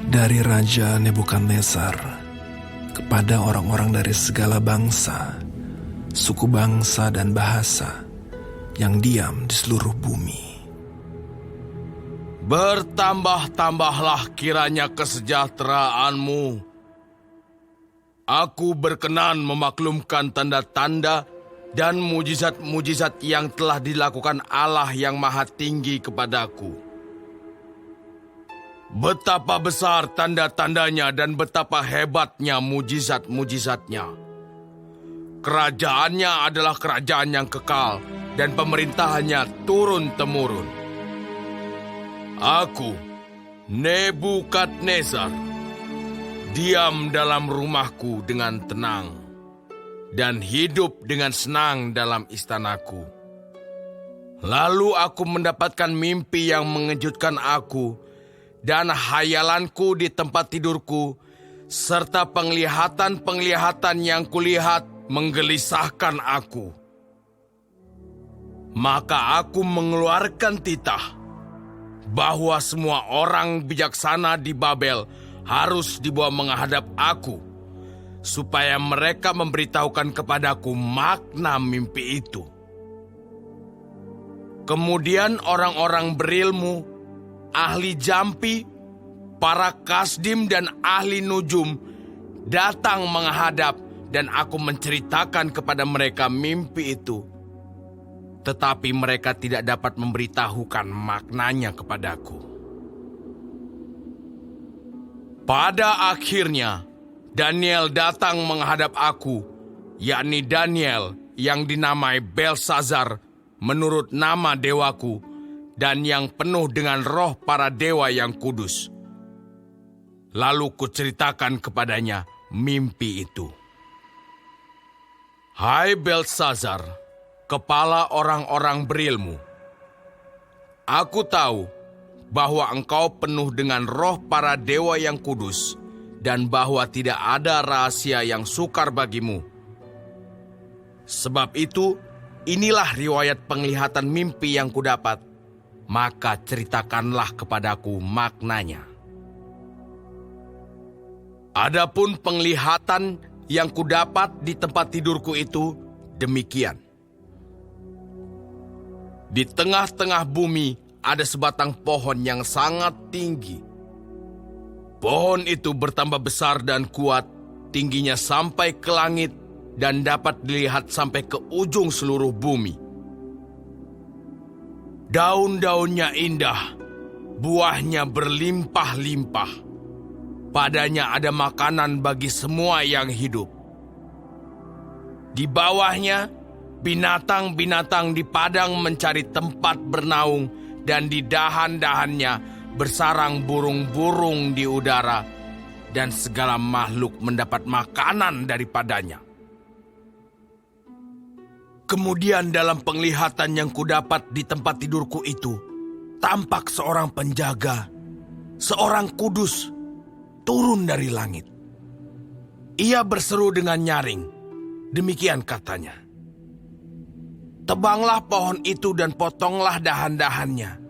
dari Raja Nebukadnezar kepada orang-orang dari segala bangsa, suku bangsa dan bahasa yang diam di seluruh bumi. Bertambah-tambahlah kiranya kesejahteraanmu. Aku berkenan memaklumkan tanda-tanda dan mujizat-mujizat yang telah dilakukan Allah yang Maha Tinggi kepadaku. Betapa besar tanda-tandanya dan betapa hebatnya mujizat-mujizatnya. Kerajaannya adalah kerajaan yang kekal dan pemerintahannya turun-temurun. Aku, Nebukadnezar, diam dalam rumahku dengan tenang dan hidup dengan senang dalam istanaku. Lalu aku mendapatkan mimpi yang mengejutkan aku dan hayalanku di tempat tidurku, serta penglihatan-penglihatan yang kulihat menggelisahkan aku. Maka aku mengeluarkan titah bahwa semua orang bijaksana di Babel harus dibawa menghadap aku, supaya mereka memberitahukan kepadaku makna mimpi itu. Kemudian orang-orang berilmu, ahli jampi, para kasdim dan ahli nujum datang menghadap, dan aku menceritakan kepada mereka mimpi itu. Tetapi mereka tidak dapat memberitahukan maknanya kepadaku. Pada akhirnya, Daniel datang menghadap aku, yakni Daniel yang dinamai Belsazar menurut nama dewaku, dan yang penuh dengan roh para dewa yang kudus. Lalu kuceritakan kepadanya mimpi itu. Hai Belsazar, kepala orang-orang berilmu, aku tahu bahwa engkau penuh dengan roh para dewa yang kudus, dan bahwa tidak ada rahasia yang sukar bagimu. Sebab itu, inilah riwayat penglihatan mimpi yang kudapat, maka ceritakanlah kepadaku maknanya. Adapun penglihatan yang kudapat di tempat tidurku itu demikian. Di tengah-tengah bumi ada sebatang pohon yang sangat tinggi. Pohon itu bertambah besar dan kuat, tingginya sampai ke langit dan dapat dilihat sampai ke ujung seluruh bumi. Daun-daunnya indah, buahnya berlimpah-limpah. Padanya ada makanan bagi semua yang hidup. Di bawahnya, binatang-binatang di padang mencari tempat bernaung, dan di dahan-dahannya bersarang burung-burung di udara, dan segala makhluk mendapat makanan daripadanya. Kemudian dalam penglihatan yang kudapat di tempat tidurku itu, tampak seorang penjaga, seorang kudus, turun dari langit. Ia berseru dengan nyaring, demikian katanya, "Tebanglah pohon itu dan potonglah dahan-dahannya.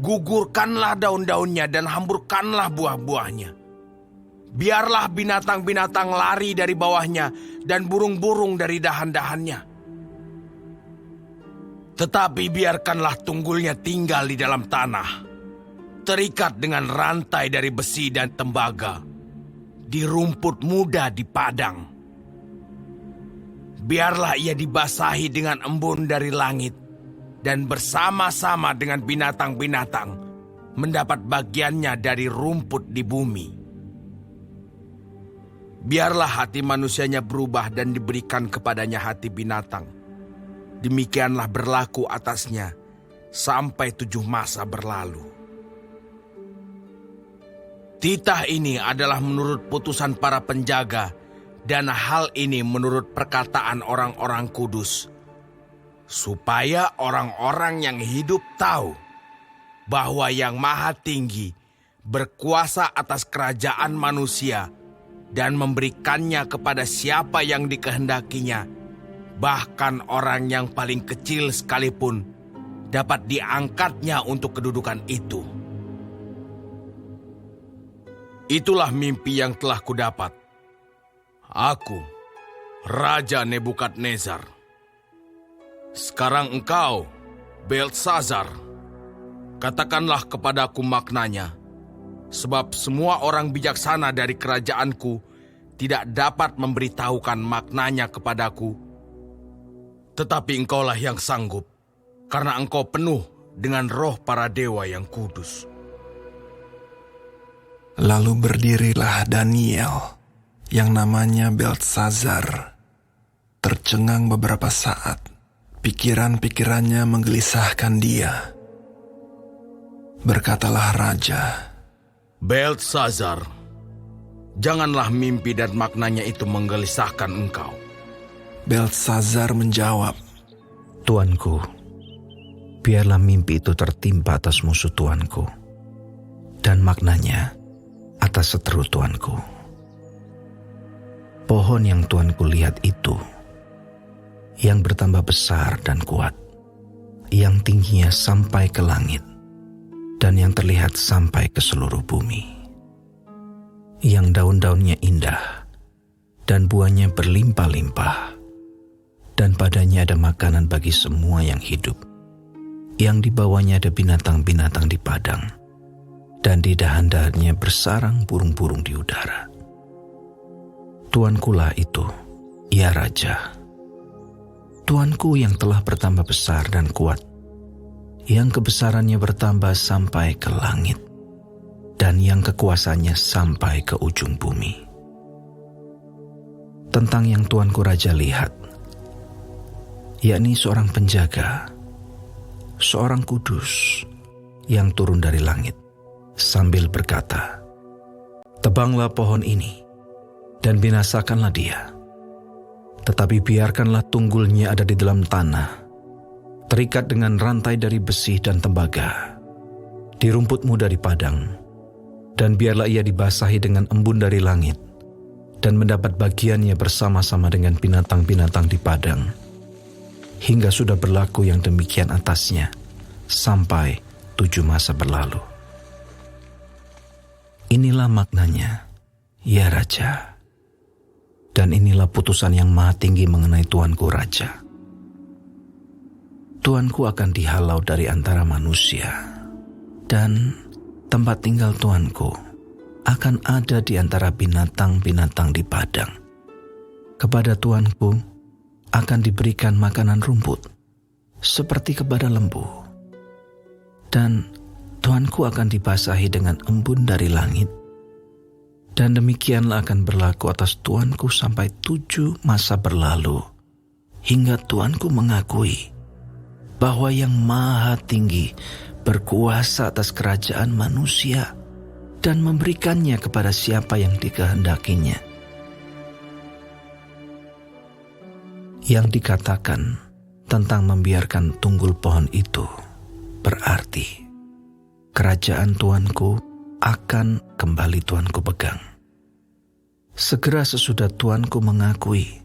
Gugurkanlah daun-daunnya dan hamburkanlah buah-buahnya. Biarlah binatang-binatang lari dari bawahnya dan burung-burung dari dahan-dahannya. Tetapi biarkanlah tunggulnya tinggal di dalam tanah, terikat dengan rantai dari besi dan tembaga, di rumput muda di padang. Biarlah ia dibasahi dengan embun dari langit, dan bersama-sama dengan binatang-binatang mendapat bagiannya dari rumput di bumi. Biarlah hati manusianya berubah dan diberikan kepadanya hati binatang. Demikianlah berlaku atasnya sampai 7 masa berlalu." Titah ini adalah menurut putusan para penjaga, dan hal ini menurut perkataan orang-orang kudus, supaya orang-orang yang hidup tahu bahwa Yang Maha Tinggi berkuasa atas kerajaan manusia dan memberikannya kepada siapa yang dikehendakinya, bahkan orang yang paling kecil sekalipun dapat diangkatnya untuk kedudukan itu. Itulah mimpi yang telah kudapat. Aku, Raja Nebukadnezar. Sekarang engkau, Beltsazar, katakanlah kepadaku maknanya, sebab semua orang bijaksana dari kerajaanku tidak dapat memberitahukan maknanya kepadaku. Tetapi engkaulah yang sanggup, karena engkau penuh dengan roh para dewa yang kudus. Lalu berdirilah Daniel, yang namanya Beltsazar. Tercengang beberapa saat, pikiran-pikirannya menggelisahkan dia. Berkatalah raja, Beltsazar, janganlah mimpi dan maknanya itu menggelisahkan engkau. Beltsazar menjawab, Tuanku, biarlah mimpi itu tertimpa atas musuh tuanku, dan maknanya atas seteru tuanku. Pohon yang tuanku lihat itu, yang bertambah besar dan kuat, yang tingginya sampai ke langit, dan yang terlihat sampai ke seluruh bumi, yang daun-daunnya indah, dan buahnya berlimpah-limpah, dan padanya ada makanan bagi semua yang hidup, yang di bawahnya ada binatang-binatang di padang, dan di dahan-dahannya bersarang burung-burung di udara. Tuankulah itu, ya Raja. Tuanku yang telah bertambah besar dan kuat, yang kebesarannya bertambah sampai ke langit, dan yang kekuasaannya sampai ke ujung bumi. Tentang yang Tuanku Raja lihat, yakni seorang penjaga, seorang kudus yang turun dari langit, sambil berkata, "Tebanglah pohon ini, dan binasakanlah dia. Tetapi biarkanlah tunggulnya ada di dalam tanah, terikat dengan rantai dari besi dan tembaga, di rumput muda di padang, dan biarlah ia dibasahi dengan embun dari langit, dan mendapat bagiannya bersama-sama dengan binatang-binatang di padang, hingga sudah berlaku yang demikian atasnya, sampai 7 masa berlalu." Inilah maknanya, ya Raja, dan inilah putusan yang maha tinggi mengenai Tuanku Raja. Tuanku akan dihalau dari antara manusia, dan tempat tinggal Tuanku akan ada di antara binatang-binatang di padang. Kepada Tuanku akan diberikan makanan rumput, seperti kepada lembu, dan Tuanku akan dibasahi dengan embun dari langit, dan demikianlah akan berlaku atas Tuanku sampai 7 masa berlalu, hingga Tuanku mengakui bahwa yang maha tinggi berkuasa atas kerajaan manusia dan memberikannya kepada siapa yang dikehendakinya. Yang dikatakan tentang membiarkan tunggul pohon itu berarti kerajaan Tuanku akan kembali Tuanku pegang. Segera sesudah Tuanku mengakui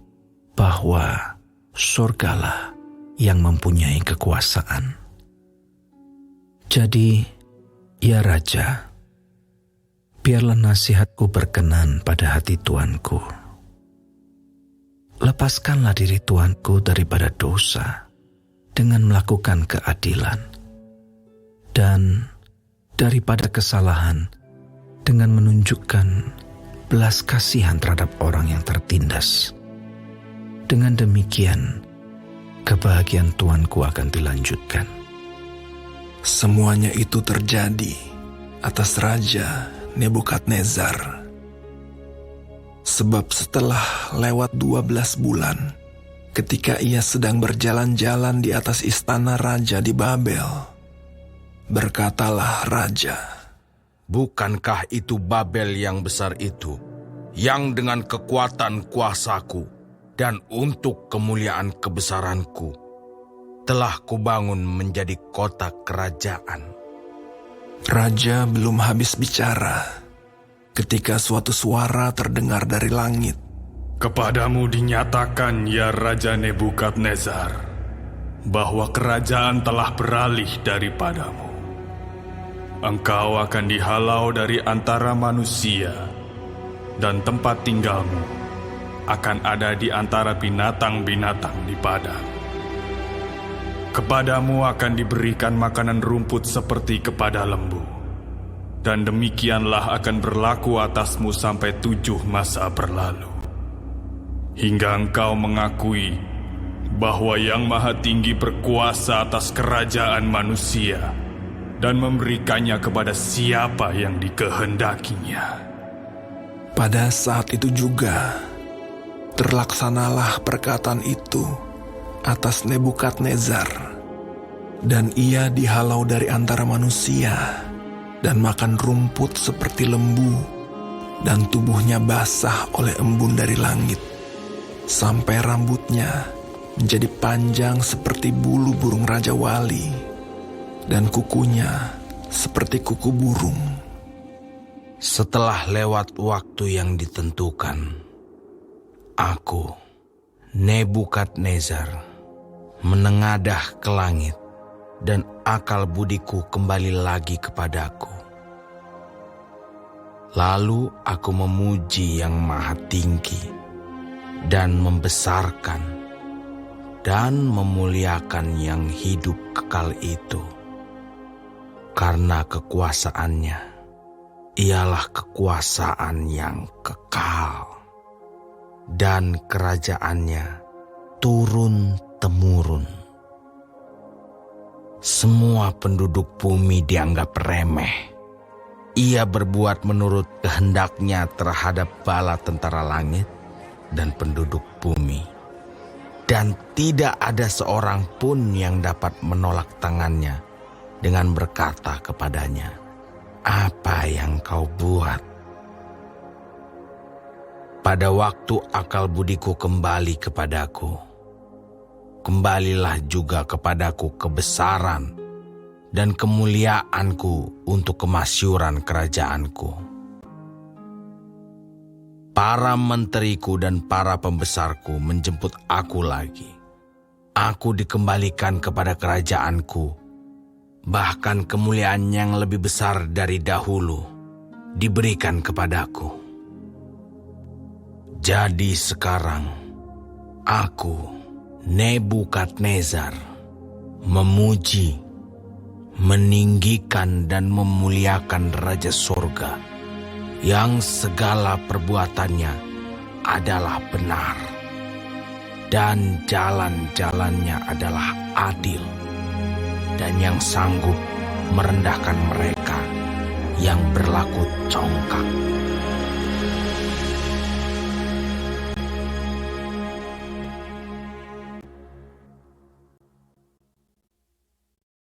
bahwa surgalah yang mempunyai kekuasaan. Jadi, ya Raja, biarlah nasihatku berkenan pada hati Tuanku. Lepaskanlah diri Tuanku daripada dosa dengan melakukan keadilan, dan daripada kesalahan dengan menunjukkan belas kasihan terhadap orang yang tertindas. Dengan demikian, kebahagiaan Tuanku akan dilanjutkan. semuanya itu terjadi atas Raja Nebukadnezar. Sebab setelah lewat 12 bulan, ketika ia sedang berjalan-jalan di atas istana raja di Babel, berkatalah raja, Bukankah itu Babel yang besar itu, yang dengan kekuatan kuasaku dan untuk kemuliaan kebesaranku telah kubangun menjadi kota kerajaan? Raja belum habis bicara, ketika suatu suara terdengar dari langit. Kepadamu dinyatakan, ya Raja Nebukadnezar, bahwa kerajaan telah beralih daripadamu. engkau akan dihalau dari antara manusia, dan tempat tinggalmu akan ada di antara binatang-binatang di padang. Kepadamu akan diberikan makanan rumput seperti kepada lembu, dan demikianlah akan berlaku atasmu sampai 7 masa berlalu, hingga engkau mengakui bahwa Yang Maha Tinggi berkuasa atas kerajaan manusia dan memberikannya kepada siapa yang dikehendakinya. Pada saat itu juga, terlaksanalah perkataan itu atas Nebukadnezar, dan ia dihalau dari antara manusia dan makan rumput seperti lembu, dan tubuhnya basah oleh embun dari langit, sampai rambutnya menjadi panjang seperti bulu burung Raja Wali, dan kukunya seperti kuku burung. Setelah lewat waktu yang ditentukan, aku, Nebukadnezar, menengadah ke langit, dan akal budiku kembali lagi kepadaku. Lalu aku memuji Yang Maha Tinggi, dan membesarkan, dan memuliakan Yang hidup kekal itu. Karena kekuasaannya ialah kekuasaan yang kekal, dan kerajaannya turun-temurun. Semua penduduk bumi dianggap remeh. Ia berbuat menurut kehendaknya terhadap bala tentara langit dan penduduk bumi, dan tidak ada seorang pun yang dapat menolak tangannya dengan berkata kepadanya, "Apa yang kau buat?" Pada waktu akal budiku kembali kepadaku, kembalilah juga kepadaku kebesaran dan kemuliaanku untuk kemasyuran kerajaanku. Para menteriku dan para pembesarku menjemput aku lagi. Aku dikembalikan kepada kerajaanku. Bahkan kemuliaan yang lebih besar dari dahulu diberikan kepadaku. Jadi sekarang, aku, Nebukadnezar, memuji, meninggikan dan memuliakan Raja Surga, yang segala perbuatannya adalah benar, dan jalan-jalannya adalah adil, dan yang sanggup merendahkan mereka yang berlaku congkak.